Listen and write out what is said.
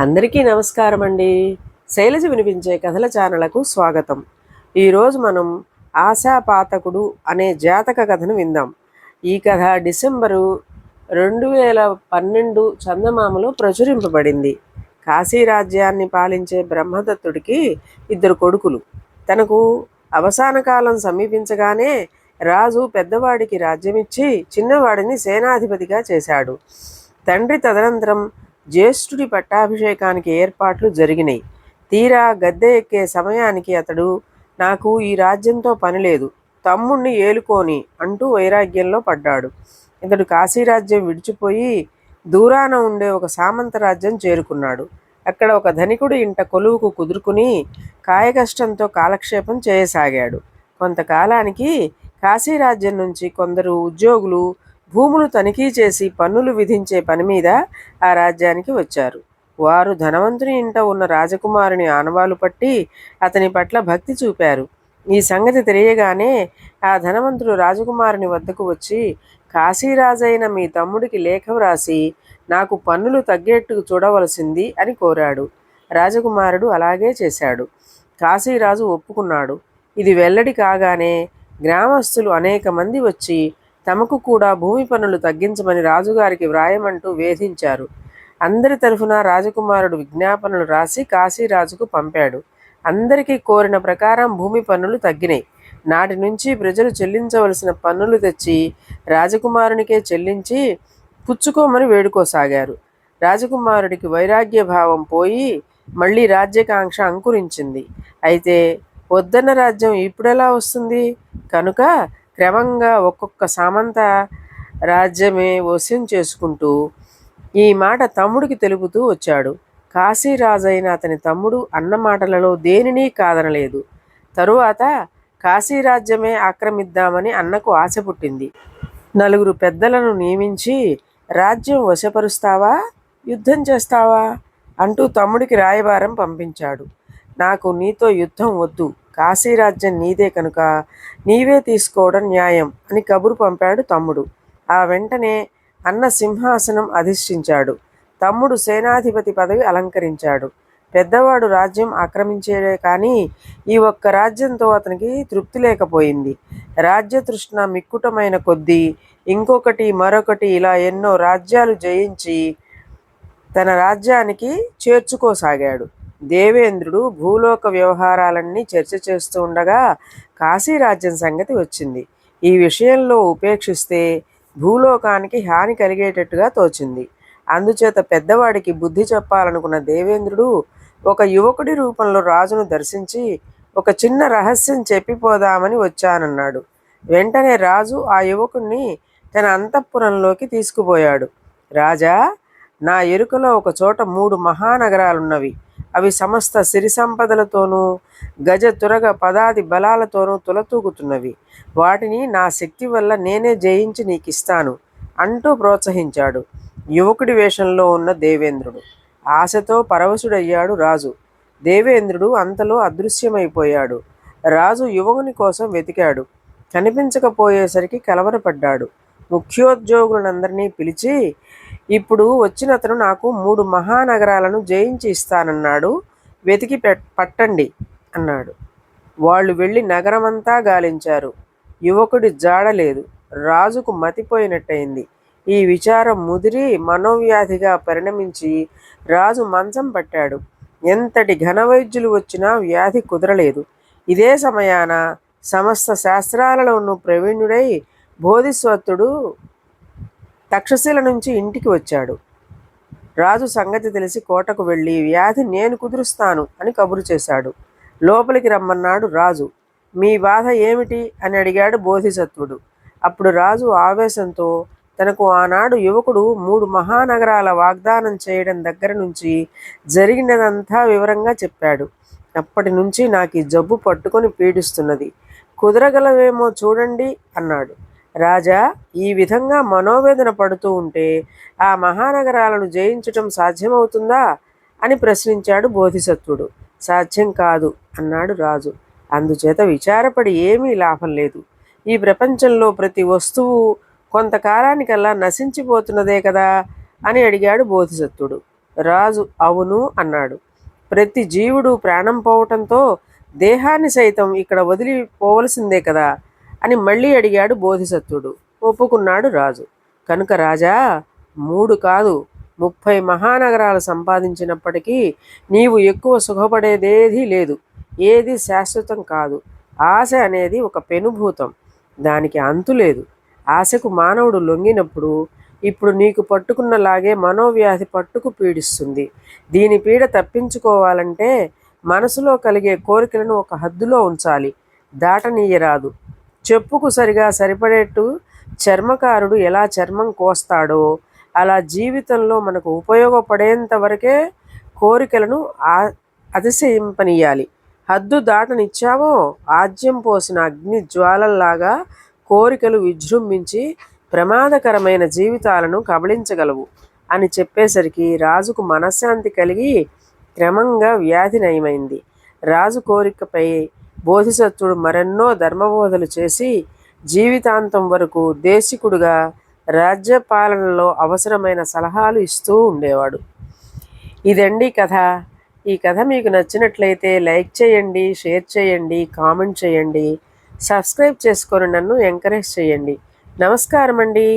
అందరికీ నమస్కారం అండి. శైలజ వినిపించే కథల ఛానళ్లకు స్వాగతం. ఈరోజు మనం ఆశాపాతకుడు అనే జాతక కథను విందాం. ఈ కథ డిసెంబరు 2012 చందమామలో ప్రచురింపబడింది. కాశీ రాజ్యాన్ని పాలించే బ్రహ్మదత్తుడికి 2 కొడుకులు. తనకు అవసాన కాలం సమీపించగానే రాజు పెద్దవాడికి రాజ్యమిచ్చి చిన్నవాడిని సేనాధిపతిగా చేశాడు. తండ్రి తదనంతరం జ్యేష్ఠుడి పట్టాభిషేకానికి ఏర్పాట్లు జరిగినాయి. తీరా గద్దె ఎక్కే సమయానికి అతడు, నాకు ఈ రాజ్యంతో పనిలేదు, తమ్ముణ్ణి ఏలుకోని అంటూ వైరాగ్యంలో పడ్డాడు. ఇతడు కాశీరాజ్యం విడిచిపోయి దూరాన ఉండే ఒక సామంత రాజ్యం చేరుకున్నాడు. అక్కడ ఒక ధనికుడి ఇంట కొలువుకు కుదురుకుని కాయకష్టంతో కాలక్షేపం చేయసాగాడు. కొంతకాలానికి కాశీరాజ్యం నుంచి కొందరు ఉద్యోగులు భూములు తనిఖీ చేసి పన్నులు విధించే పని మీద ఆ రాజ్యానికి వచ్చారు. వారు ధనవంతుని ఇంట ఉన్న రాజకుమారుని ఆనవాలు పట్టి అతని పట్ల భక్తి చూపారు. ఈ సంగతి తెలియగానే ఆ ధనవంతుడు రాజకుమారుని వద్దకు వచ్చి, కాశీరాజైన మీ తమ్ముడికి లేఖ వ్రాసి నాకు పన్నులు తగ్గేట్టు చూడవలసింది అని కోరాడు. రాజకుమారుడు అలాగే చేశాడు. కాశీరాజు ఒప్పుకున్నాడు. ఇది వెల్లడి కాగానే గ్రామస్తులు అనేక మంది వచ్చి తమకు కూడా భూమి పన్నులు తగ్గించమని రాజుగారికి వ్రాయమంటూ వేధించారు. అందరి తరఫున రాజకుమారుడు విజ్ఞాపనలు రాసి కాశీరాజుకు పంపాడు. అందరికీ కోరిన ప్రకారం భూమి పన్నులు తగ్గినాయి. నాటి నుంచి ప్రజలు చెల్లించవలసిన పన్నులు తెచ్చి రాజకుమారునికే చెల్లించి పుచ్చుకోమని వేడుకోసాగారు. రాజకుమారుడికి వైరాగ్య భావం పోయి మళ్ళీ రాజ్యకాంక్ష అంకురించింది. అయితే వద్దన్న రాజ్యం ఇప్పుడెలా వస్తుంది కనుక క్రమంగా ఒక్కొక్క సామంత రాజ్యమే వశం చేసుకుంటూ ఈ మాట తమ్ముడికి తెలుపుతూ వచ్చాడు. కాశీరాజైన అతని తమ్ముడు అన్న మాటలలో దేనినీ కాదనలేదు. తరువాత కాశీరాజ్యమే ఆక్రమిద్దామని అన్నకు ఆశ పుట్టింది. 4 పెద్దలను నియమించి, రాజ్యం వశపరుస్తావా, యుద్ధం చేస్తావా అంటూ తమ్ముడికి రాయబారం పంపించాడు. నాకు నీతో యుద్ధం వద్దు, కాశీరాజ్యం నీదే కనుక నీవే తీసుకోవడం న్యాయం అని కబురు పంపాడు తమ్ముడు. ఆ వెంటనే అన్న సింహాసనం అధిష్ఠించాడు. తమ్ముడు సేనాధిపతి పదవి అలంకరించాడు. పెద్దవాడు రాజ్యం ఆక్రమించేదే కానీ ఈ ఒక్క రాజ్యంతో అతనికి తృప్తి లేకపోయింది. రాజ్యతృష్ణ మిక్కుటమైన కొద్దీ ఇంకొకటి మరొకటి ఇలా ఎన్నో రాజ్యాలు జయించి తన రాజ్యానికి చేర్చుకోసాగాడు. దేవేంద్రుడు భూలోక వ్యవహారాలన్నీ చర్చ చేస్తూ ఉండగా కాశీరాజ్యం సంగతి వచ్చింది. ఈ విషయంలో ఉపేక్షిస్తే భూలోకానికి హాని కలిగేటట్టుగా తోచింది. అందుచేత పెద్దవాడికి బుద్ధి చెప్పాలనుకున్న దేవేంద్రుడు ఒక యువకుడి రూపంలో రాజును దర్శించి, ఒక చిన్న రహస్యం చెప్పిపోదామని వచ్చానన్నాడు. వెంటనే రాజు ఆ యువకుణ్ణి తన అంతఃపురంలోకి తీసుకుపోయాడు. రాజా, నా ఎరుకలో ఒక చోట 3 మహానగరాలున్నవి. అవి సమస్త సిరి సంపదలతోనూ గజ తురగ పదాది బలాలతోనూ తులతూగుతున్నవి. వాటిని నా శక్తి వల్ల నేనే జయించి నీకిస్తాను అంటూ ప్రోత్సహించాడు యువకుడి వేషంలో ఉన్న దేవేంద్రుడు. ఆశతో పరవశుడయ్యాడు రాజు. దేవేంద్రుడు అంతలో అదృశ్యమైపోయాడు. రాజు యువకుని కోసం వెతికాడు. కనిపించకపోయేసరికి కలవరపడ్డాడు. ముఖ్యోద్యోగులందరినీ పిలిచి, ఇప్పుడు వచ్చినతను నాకు 3 మహానగరాలను జయించి ఇస్తానన్నాడు, వెతికి పట్టండి అన్నాడు. వాళ్ళు వెళ్ళి నగరమంతా గాలించారు. యువకుడి జాడలేదు. రాజుకు మతిపోయినట్టయింది. ఈ విచారం ముదిరి మనోవ్యాధిగా పరిణమించి రాజు మంచం పట్టాడు. ఎంతటి ఘనవైద్యులు వచ్చినా వ్యాధి కుదరలేదు. ఇదే సమయాన సమస్త శాస్త్రాలలోనూ ప్రవీణుడై బోధిసత్వుడు తక్షశిల నుంచి ఇంటికి వచ్చాడు. రాజు సంగతి తెలిసి కోటకు వెళ్ళి వ్యాధి నేను కుదురుస్తాను అని కబురు చేశాడు. లోపలికి రమ్మన్నాడు రాజు. మీ బాధ ఏమిటి అని అడిగాడు బోధిసత్వుడు. అప్పుడు రాజు ఆవేశంతో తనకు ఆనాడు యువకుడు 3 మహానగరాల వాగ్దానం చేయడం దగ్గర నుంచి జరిగినదంతా వివరంగా చెప్పాడు. అప్పటి నుంచి నాకు ఈ జబ్బు పట్టుకొని పీడిస్తున్నది, కుదరగలవేమో చూడండి అన్నాడు. రాజా, ఈ విధంగా మనోవేదన పడుతూ ఉంటే ఆ మహానగరాలను జయించటం సాధ్యమవుతుందా అని ప్రశ్నించాడు బోధిసత్వుడు. సాధ్యం కాదు అన్నాడు రాజు. అందుచేత విచారపడి ఏమీ లాభం లేదు. ఈ ప్రపంచంలో ప్రతి వస్తువు కొంతకాలానికల్లా నశించిపోతున్నదే కదా అని అడిగాడు బోధిసత్వుడు. రాజు అవును అన్నాడు. ప్రతి జీవుడు ప్రాణం పోవటంతో దేహాన్ని సైతం ఇక్కడ వదిలిపోవలసిందే కదా అని మళ్ళీ అడిగాడు బోధిసత్వుడు. ఒప్పుకున్నాడు రాజు. కనుక రాజా, 3 కాదు 30 మహానగరాలు సంపాదించినప్పటికీ నీవు ఎక్కువ సుఖపడేదేదీ లేదు. ఏది శాశ్వతం కాదు. ఆశ అనేది ఒక పెనుభూతం. దానికి అంతు లేదు. ఆశకు మానవుడు లొంగినప్పుడు ఇప్పుడు నీకు పట్టుకున్నలాగే మనోవ్యాధి పట్టుకు పీడిస్తుంది. దీని పీడ తప్పించుకోవాలంటే మనసులో కలిగే కోరికలను ఒక హద్దులో ఉంచాలి, దాటనీయరాదు. చెప్పుకు సరిపడేట్టు చర్మకారుడు ఎలా చర్మం కోస్తాడో అలా జీవితంలో మనకు ఉపయోగపడేంత వరకే కోరికలను అతిశయింపనీయాలి. హద్దు దాటనిచ్చామో ఆజ్యం పోసిన అగ్ని జ్వాలల్లాగా కోరికలు విజృంభించి ప్రమాదకరమైన జీవితాలను కబళించగలవు అని చెప్పేసరికి రాజుకు మనశ్శాంతి కలిగి క్రమంగా వ్యాధి నయమైంది. రాజు కోరికపై బోధిసత్వుడు మరెన్నో ధర్మబోధలు చేసి జీవితాంతం వరకు దేశికుడుగా రాజ్యపాలనలో అవసరమైన సలహాలు ఇస్తూ ఉండేవాడు. ఇదండి కథ. ఈ కథ మీకు నచ్చినట్లయితే లైక్ చేయండి, షేర్ చేయండి, కామెంట్ చేయండి, సబ్స్క్రైబ్ చేసుకొని నన్ను ఎంకరేజ్ చేయండి. నమస్కారం అండి.